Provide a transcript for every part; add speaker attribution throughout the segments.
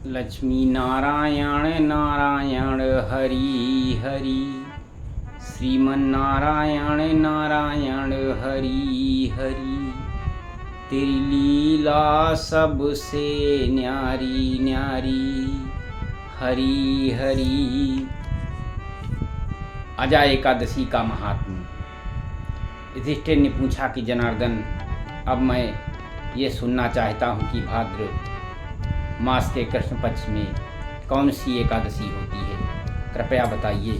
Speaker 1: लक्ष्मी नारायण नारायण हरि हरि, श्रीमन नारायण नारायण हरि हरि। तेरी लीला सबसे न्यारी न्यारी, हरि हरि। अजा एकादशी का महात्म्य। युधिष्ठिर ने पूछा कि जनार्दन, अब मैं ये सुनना चाहता हूँ कि भाद्र मास के कृष्ण पक्ष में कौन सी एकादशी होती है, कृपया बताइए।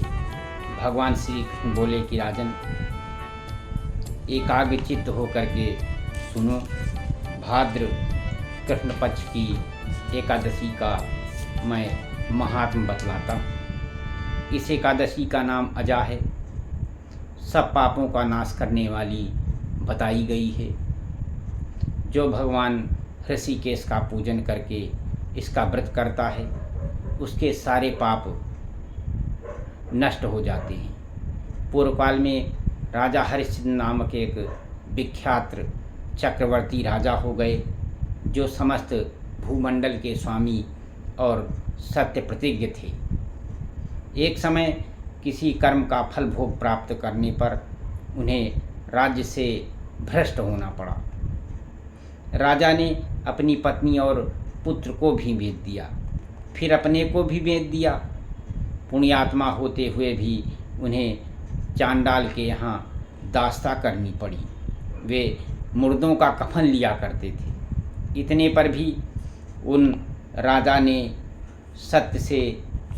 Speaker 1: भगवान श्री कृष्ण बोले कि राजन, एकाग्रचित्त होकर के सुनो। भाद्र कृष्ण पक्ष की एकादशी का मैं महात्म्य बतलाता हूँ। इस एकादशी का नाम अजा है, सब पापों का नाश करने वाली बताई गई है। जो भगवान ऋषिकेश का पूजन करके इसका व्रत करता है, उसके सारे पाप नष्ट हो जाते हैं। पूर्व काल में राजा हरिश्चंद्र नामक एक विख्यात चक्रवर्ती राजा हो गए, जो समस्त भूमंडल के स्वामी और सत्य प्रतिज्ञ थे। एक समय किसी कर्म का फल भोग प्राप्त करने पर उन्हें राज्य से भ्रष्ट होना पड़ा। राजा ने अपनी पत्नी और पुत्र को भी भेज दिया, फिर अपने को भी भेज दिया। पुण्यात्मा होते हुए भी उन्हें चांडाल के यहाँ दास्ता करनी पड़ी। वे मुर्दों का कफन लिया करते थे। इतने पर भी उन राजा ने सत्य से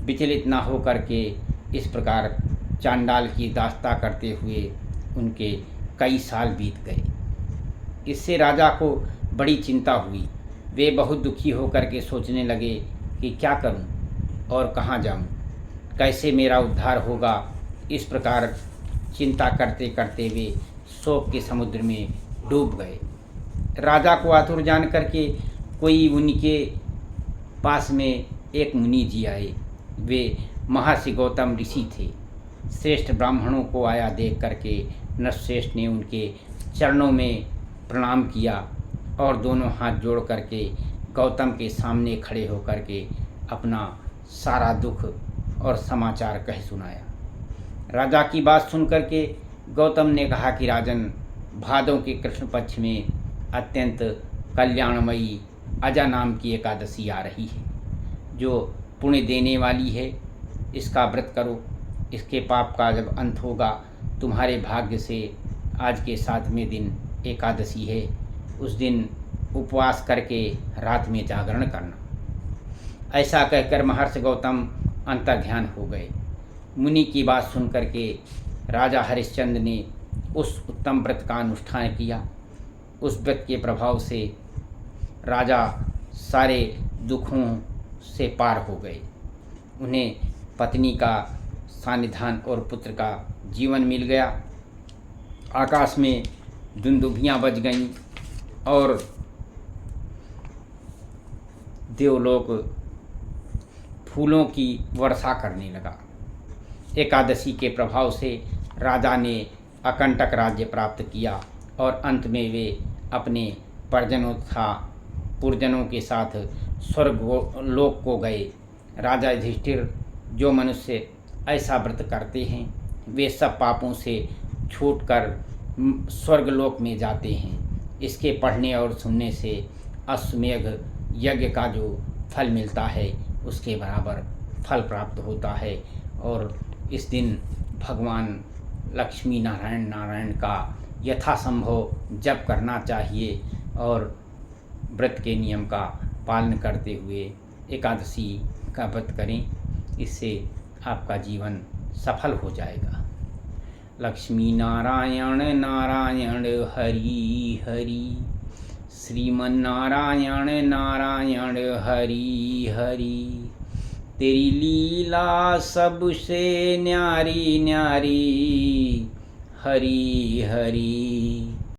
Speaker 1: विचलित ना होकर के इस प्रकार चांडाल की दास्ता करते हुए उनके कई साल बीत गए। इससे राजा को बड़ी चिंता हुई। वे बहुत दुखी होकर के सोचने लगे कि क्या करूं और कहाँ जाऊं, कैसे मेरा उद्धार होगा। इस प्रकार चिंता करते करते वे शोक के समुद्र में डूब गए। राजा को आतुर जान करके कोई उनके पास में एक मुनि जी आए। वे महर्षि गौतम ऋषि थे। श्रेष्ठ ब्राह्मणों को आया देख करके नरश्रेष्ठ ने उनके चरणों में प्रणाम किया और दोनों हाथ जोड़ करके गौतम के सामने खड़े होकर के अपना सारा दुख और समाचार कह सुनाया। राजा की बात सुन करके गौतम ने कहा कि राजन, भादों के कृष्ण पक्ष में अत्यंत कल्याणमयी अजा नाम की एकादशी आ रही है, जो पुण्य देने वाली है। इसका व्रत करो। इसके पाप का जब अंत होगा, तुम्हारे भाग्य से आज के 7वें दिन एकादशी है, उस दिन उपवास करके रात में जागरण करना। ऐसा कहकर महर्षि गौतम अंतर्ध्यान हो गए। मुनि की बात सुन करके राजा हरिश्चंद्र ने उस उत्तम व्रत का अनुष्ठान किया। उस व्रत के प्रभाव से राजा सारे दुखों से पार हो गए। उन्हें पत्नी का सानिध्यान और पुत्र का जीवन मिल गया। आकाश में दुंदुभियाँ बज गईं और देवलोक फूलों की वर्षा करने लगा। एकादशी के प्रभाव से राजा ने अकंटक राज्य प्राप्त किया और अंत में वे अपने परिजनों तथा पुरजनों के साथ स्वर्ग लोक को गए। राजा युधिष्ठिर, जो मनुष्य ऐसा व्रत करते हैं, वे सब पापों से छूटकर स्वर्गलोक में जाते हैं। इसके पढ़ने और सुनने से अश्वमेध यज्ञ का जो फल मिलता है, उसके बराबर फल प्राप्त होता है। और इस दिन भगवान लक्ष्मी नारायण नारायण का यथासंभव जप करना चाहिए और व्रत के नियम का पालन करते हुए एकादशी का व्रत करें। इससे आपका जीवन सफल हो जाएगा। लक्ष्मी नारायण नारायण हरि हरि, श्रीमन नारायण नारायण हरि हरि। तेरी लीला सबसे न्यारी न्यारी, हरि हरि।